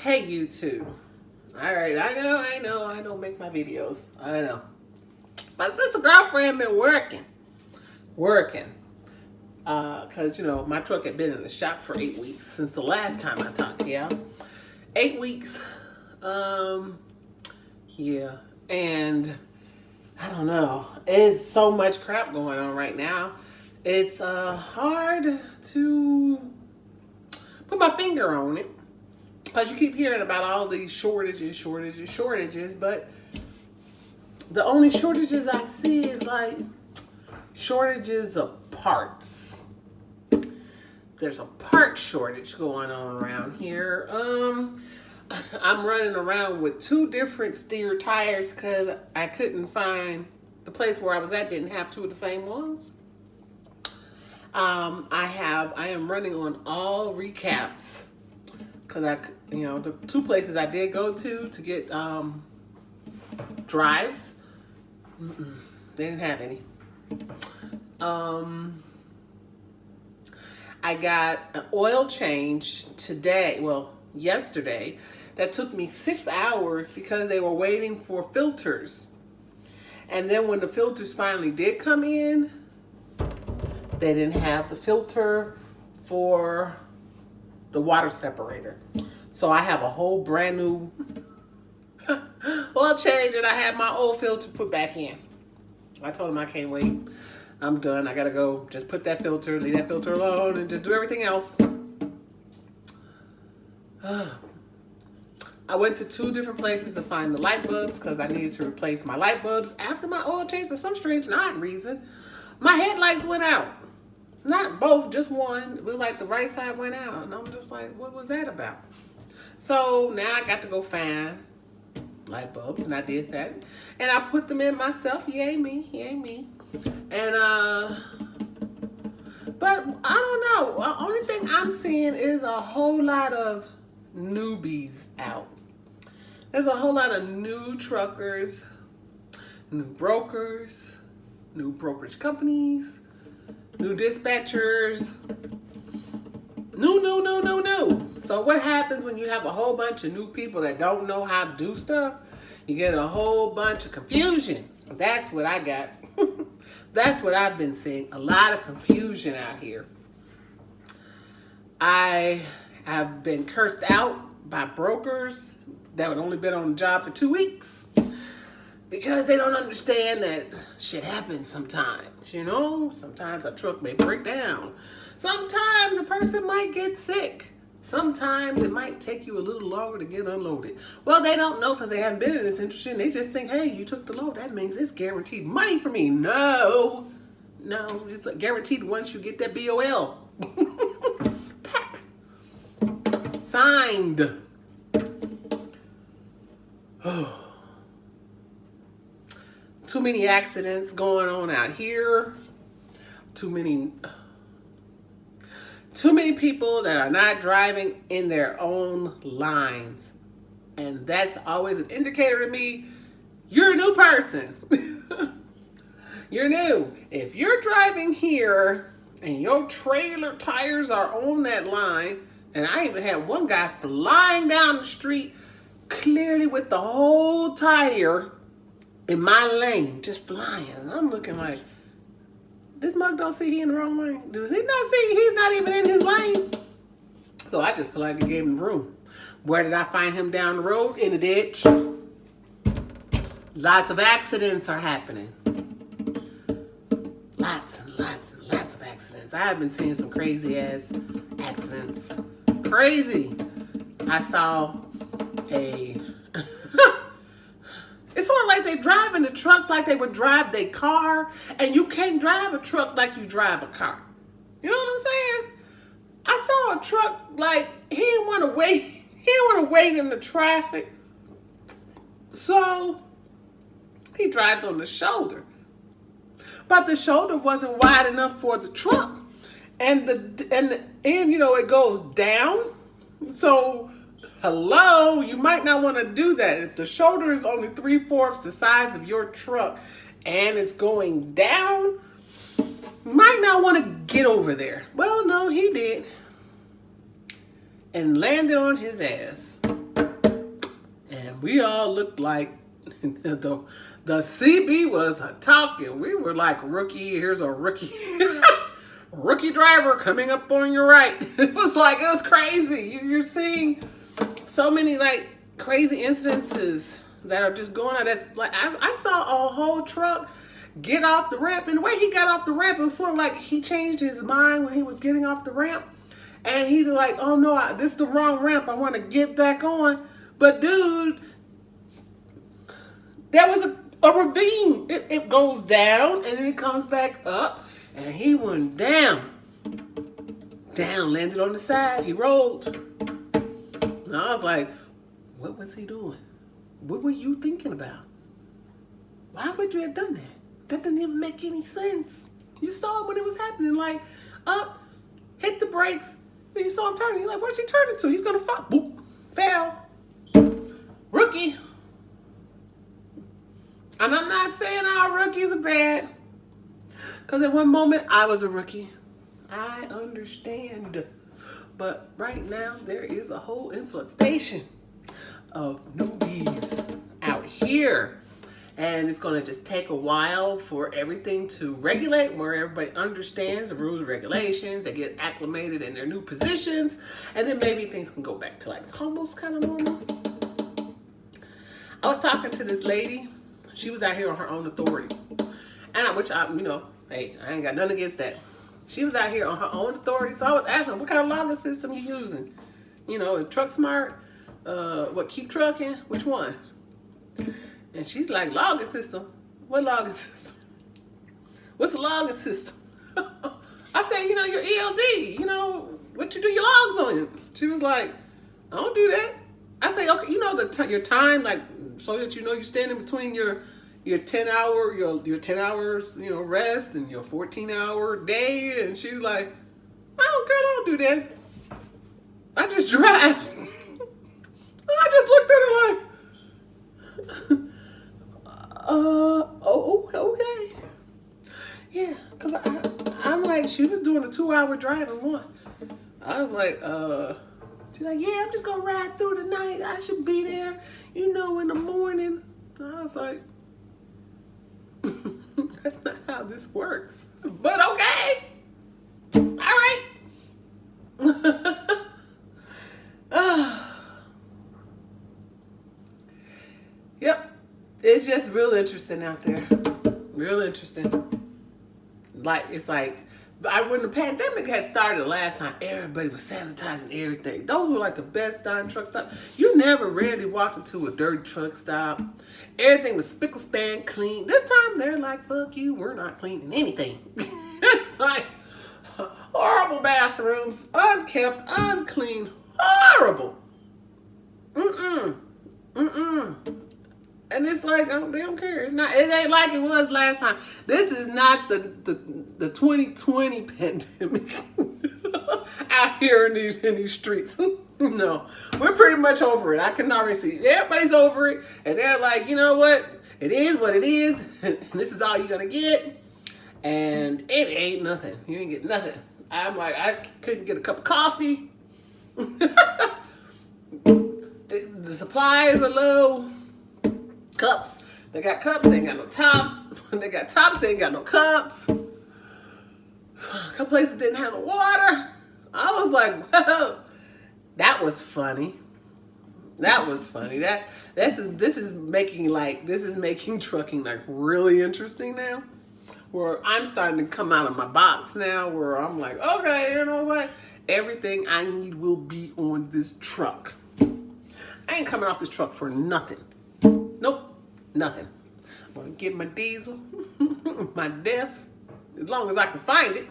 Hey YouTube. Alright, I don't make my videos. I know. My sister girlfriend been working. Cause my truck had been in the shop for 8 weeks since the last time I talked to y'all. 8 weeks. Yeah. And I don't know. It's so much crap going on right now. It's hard to put my finger on it. Because you keep hearing about all these shortages, but the only shortages I see is like shortages of parts. There's a part shortage going on around here. I'm running around with 2 different steer tires because I couldn't find the place where I was at didn't have 2 of the same ones. I am running on all recaps because the 2 places I did go to get drives, they didn't have any. I got an oil change yesterday, that took me 6 hours because they were waiting for filters. And then when the filters finally did come in, they didn't have the filter for the water separator. So I have a whole brand new oil change and I had my old filter put back in. I told him I can't wait. I'm done. I gotta go. Just put that filter, leave that filter alone, and just do everything else. I went to 2 different places to find the light bulbs because I needed to replace my light bulbs after my oil change for some strange and odd reason. My headlights went out. Not both, just one. It was like the right side went out. And I'm just like, what was that about? So now I got to go find light bulbs, and I did that. And I put them in myself. Yay me. And, but I don't know. The only thing I'm seeing is a whole lot of newbies out. There's a whole lot of new truckers, new brokers, new brokerage companies, new dispatchers, new. So what happens when you have a whole bunch of new people that don't know how to do stuff? You get a whole bunch of confusion. That's what I got. That's what I've been seeing. A lot of confusion out here. I have been cursed out by brokers that had only been on the job for 2 weeks because they don't understand that shit happens sometimes. Sometimes a truck may break down. Sometimes a person might get sick. Sometimes it might take you a little longer to get unloaded. Well, they don't know because they haven't been in this industry, and they just think, hey, you took the load. That means it's guaranteed money for me. No, it's guaranteed once you get that BOL. Pack. Signed. Too many accidents going on out here. Too many people that are not driving in their own lines. And that's always an indicator to me, you're a new person. You're new. If you're driving here and your trailer tires are on that line, and I even had one guy flying down the street clearly with the whole tire in my lane, just flying. And I'm looking like, this mug don't see he in the wrong lane. Does he not see he's not even in his lane? So I just politely gave him room. Where did I find him down the road? In the ditch. Lots of accidents are happening. Lots of accidents. I have been seeing some crazy ass accidents. Crazy. I saw it's sort of like they driving the trucks like they would drive their car, and you can't drive a truck like you drive a car. You know what I'm saying? I saw a truck like he didn't want to wait. He didn't want to wait in the traffic, so he drives on the shoulder. But the shoulder wasn't wide enough for the truck, and it goes down. So hello, you might not want to do that. If the shoulder is only 3/4 the size of your truck and it's going down, you might not want to get over there. Well, no, he did. And landed on his ass. we all looked like the CB was talking. We were like, rookie, here's a rookie. Rookie driver coming up on your right. It was crazy. You're seeing so many like crazy incidences that are just going on. That's like, I saw a whole truck get off the ramp, and the way he got off the ramp, it was sort of like he changed his mind when he was getting off the ramp. And he's like, oh no, this is the wrong ramp. I want to get back on. But dude, there was a ravine. It goes down and then it comes back up. And he went down. Down, landed on the side. He rolled. And I was like, what was he doing? What were you thinking about? Why would you have done that? That didn't even make any sense. You saw it when it was happening. Like, up, hit the brakes. Then you saw him turning. You're like, where's he turning to? He's going to fall. Boop. Fell. Rookie. And I'm not saying all rookies are bad. Because at one moment, I was a rookie. I understand. But right now, there is a whole influxation of newbies out here. And it's going to just take a while for everything to regulate, where everybody understands the rules and regulations. They get acclimated in their new positions. And then maybe things can go back to like almost kind of normal. I was talking to this lady. She was out here on her own authority. And hey, I ain't got nothing against that. She was out here on her own authority. So I was asking her, what kind of logging system you using? Truck Smart, Keep Trucking? Which one? And she's like, logging system? What logging system? What's a logging system? I said, your ELD, what you do your logs on. She was like, I don't do that. I say, okay, your time, like, so that you're standing between your 10 hours, rest and your 14-hour day. And she's like, I don't do that. I just drive. I just looked at her like, okay. Yeah, because I'm like, she was doing a 2-hour drive in one. I was like, she's like, yeah, I'm just going to ride through the night. I should be there, in the morning. I was like, that's not how this works. But okay. All right. Yep. It's just real interesting out there. Real interesting. When the pandemic had started last time, everybody was sanitizing everything. Those were like the best darn truck stops. You never rarely walked into a dirty truck stop. Everything was spick and span clean. This time they're like, fuck you, we're not cleaning anything. It's like horrible bathrooms, unkept, unclean, horrible. And it's like, they don't care. It ain't like it was last time. This is not the 2020 pandemic out here in these streets. No, we're pretty much over it. I can already see everybody's over it. And they're like, you know what? It is what it is. And this is all you're going to get. And it ain't nothing. You ain't get nothing. I'm like, I couldn't get a cup of coffee. The supplies are low. Cups. They got cups, they ain't got no tops. They got tops, they ain't got no cups. A couple places didn't have no water. I was like, whoa. That was funny. That was funny. This is making trucking like really interesting now. Where I'm starting to come out of my box now, where I'm like, okay, you know what? Everything I need will be on this truck. I ain't coming off this truck for nothing. Nope, nothing. I'm gonna get my diesel, my DEF, as long as I can find it,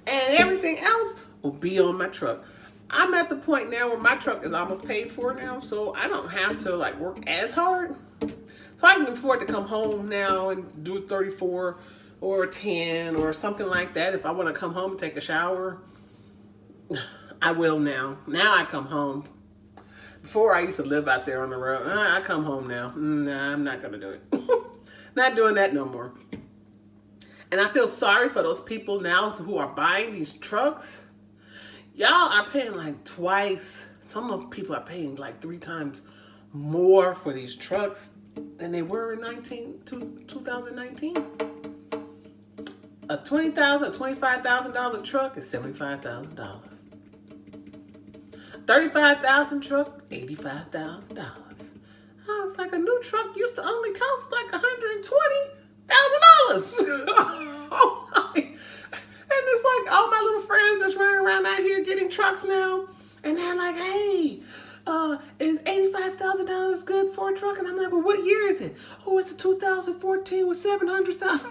and everything else will be on my truck. I'm at the point now where my truck is almost paid for now, so I don't have to like work as hard. So I can afford to come home now and do 34 or 10 or something like that. If I want to come home and take a shower, I will now. Now I come home. Before I used to live out there on the road. I come home now. Nah, I'm not going to do it. Not doing that no more. And I feel sorry for those people now who are buying these trucks. Y'all are paying like twice. Some of people are paying like 3 times more for these trucks than they were in 2019. A $20,000, $25,000 truck is $75,000. $35,000 truck, $85,000. Oh, it's like a new truck used to only cost like $120,000. Oh my. And it's like all my little friends that's running around out here getting trucks now, and they're like, hey, is $85,000 good for a truck? And I'm like, well, what year is it? Oh, it's a 2014 with 700,000.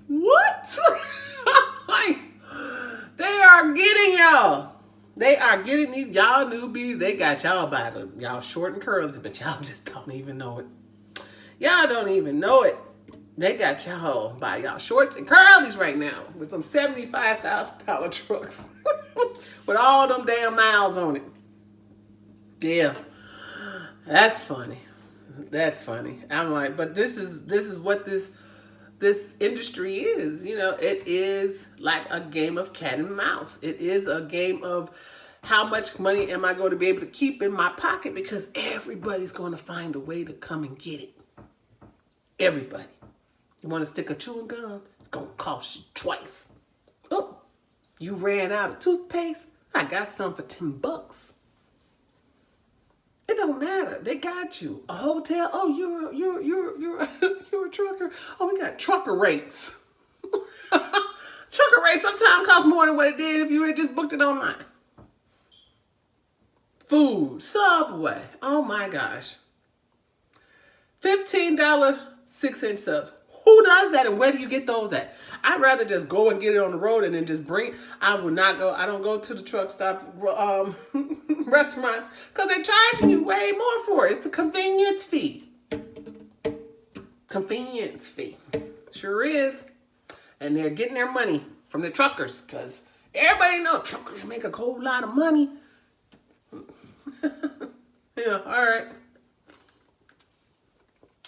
What? Like, they are getting y'all. They are getting these y'all newbies. They got y'all by the y'all short and curly, but y'all just don't even know it. Y'all don't even know it. They got y'all by y'all shorts and curlies right now with them $75,000 trucks with all them damn miles on it. Yeah, that's funny. That's funny. I'm like, but this is what this industry is. You know, it is like a game of cat and mouse. It is a game of how much money am I going to be able to keep in my pocket, because everybody's going to find a way to come and get it. Everybody. You want to stick a chewing gum? It's going to cost you twice. Oh, you ran out of toothpaste? I got some for $10. It don't matter. They got you. A hotel? Oh, you're you're a trucker. Oh, we got trucker rates. Trucker rates sometimes cost more than what it did if you had just booked it online. Food, Subway. Oh my gosh. $15 6-inch subs. Who does that, and where do you get those at? I'd rather just go and get it on the road and then just bring. I would not go. I don't go to the truck stop restaurants because they're charging you way more for it. It's the convenience fee. Convenience fee. Sure is. And they're getting their money from the truckers, because everybody knows truckers make a whole lot of money. Yeah, all right.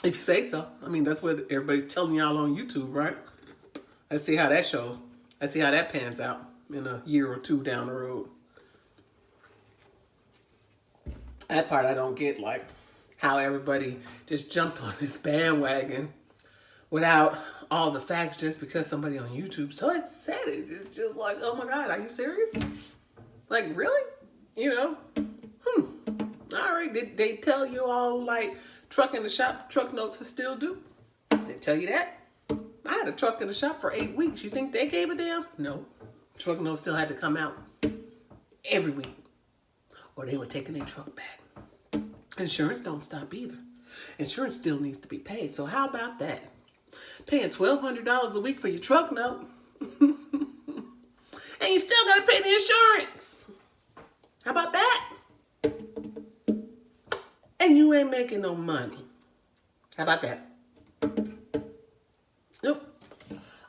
If you say so. I mean, that's what everybody's telling y'all on YouTube, right? Let's see how that shows. Let's see how that pans out in a year or two down the road. That part I don't get, like how everybody just jumped on this bandwagon without all the facts just because somebody on YouTube said it. It's just like, oh my God, are you serious? Like, really? You know? All right. Did they tell you all, like, truck in the shop, truck notes are still due? They tell you that? I had a truck in the shop for 8 weeks. You think they gave a damn? No. Truck notes still had to come out every week, or they were taking their truck back. Insurance don't stop either. Insurance still needs to be paid. So how about that? Paying $1,200 a week for your truck note. And you still got to pay the insurance. How about that? And you ain't making no money. How about that? Nope.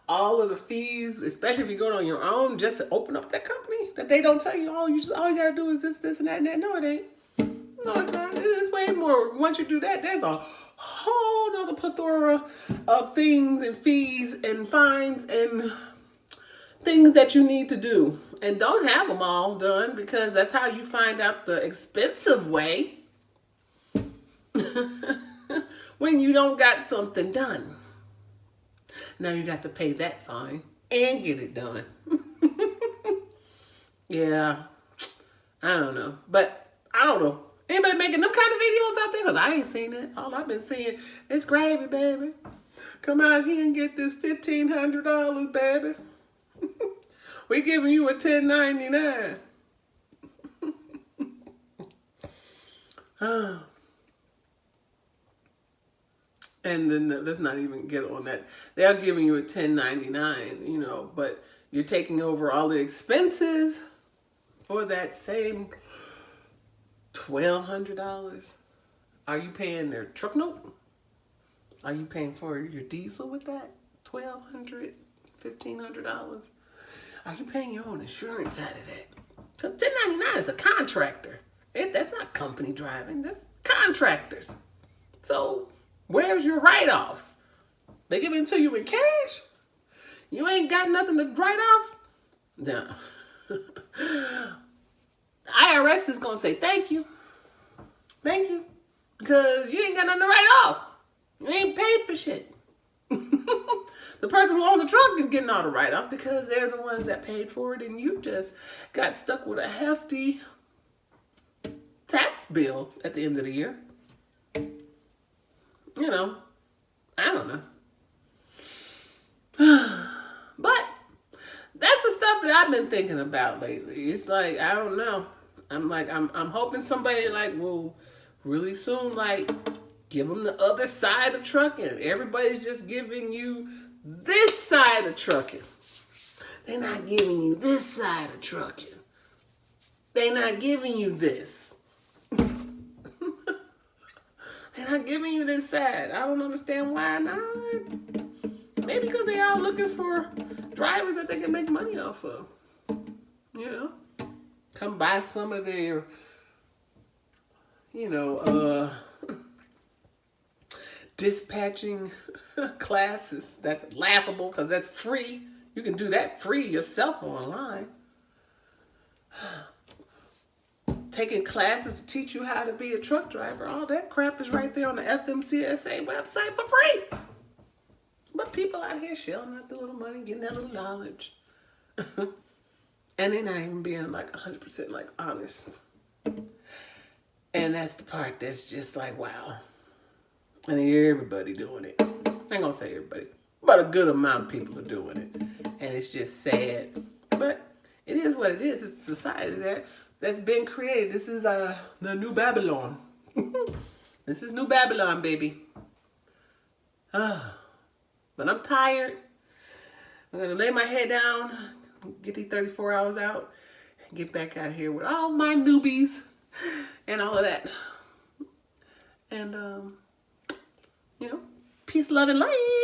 All of the fees, especially if you're going on your own, just to open up that company, that they don't tell you, all you gotta do is this, and that, and that. No, it ain't. No, it's not. It's way more. Once you do that, there's a whole nother plethora of things and fees and fines and things that you need to do. And don't have them all done, because that's how you find out the expensive way when you don't got something done. Now you got to pay that fine and get it done. Yeah, I don't know. But I don't know. Anybody making them kind of videos out there? Because I ain't seen it. All I've been seeing is gravy, baby. Come out here and get this $1,500, baby. We giving you a $10.99. And then let's not even get on that. They're giving you a $10.99, you know, but you're taking over all the expenses for that same $1,200. Are you paying their truck note? Are you paying for your diesel with that? $1,200, $1,500? Are you paying your own insurance out of that? Because $10.99 is a contractor. That's not company driving. That's contractors. So where's your write-offs? They give it to you in cash? You ain't got nothing to write off? No. IRS is going to say thank you. Thank you. Because you ain't got nothing to write off. You ain't paid for shit. The person who owns the truck is getting all the write-offs because they're the ones that paid for it, and you just got stuck with a hefty tax bill at the end of the year. You know, I don't know. But that's the stuff that I've been thinking about lately. It's like, I don't know. I'm hoping somebody like will really soon like give them the other side of trucking. Everybody's just giving you this side of trucking. They're not giving you this side of trucking. They're not giving you this. They're not giving you this side. I don't understand why not. Maybe because they are looking for drivers that they can make money off of. You know? Come buy some of their, dispatching classes. That's laughable because that's free. You can do that free yourself online. Taking classes to teach you how to be a truck driver. All that crap is right there on the FMCSA website for free. But people out here shelling out the little money, getting that little knowledge. And they're not even being like 100% like honest. And that's the part that's just like, wow. And everybody doing it. I ain't gonna say everybody, but a good amount of people are doing it. And it's just sad. But it is what it is. It's a society that's been created. This is the new Babylon. This is new Babylon, baby. But I'm tired. I'm gonna lay my head down, get these 34 hours out, and get back out here with all my newbies and all of that. And peace, love, and light.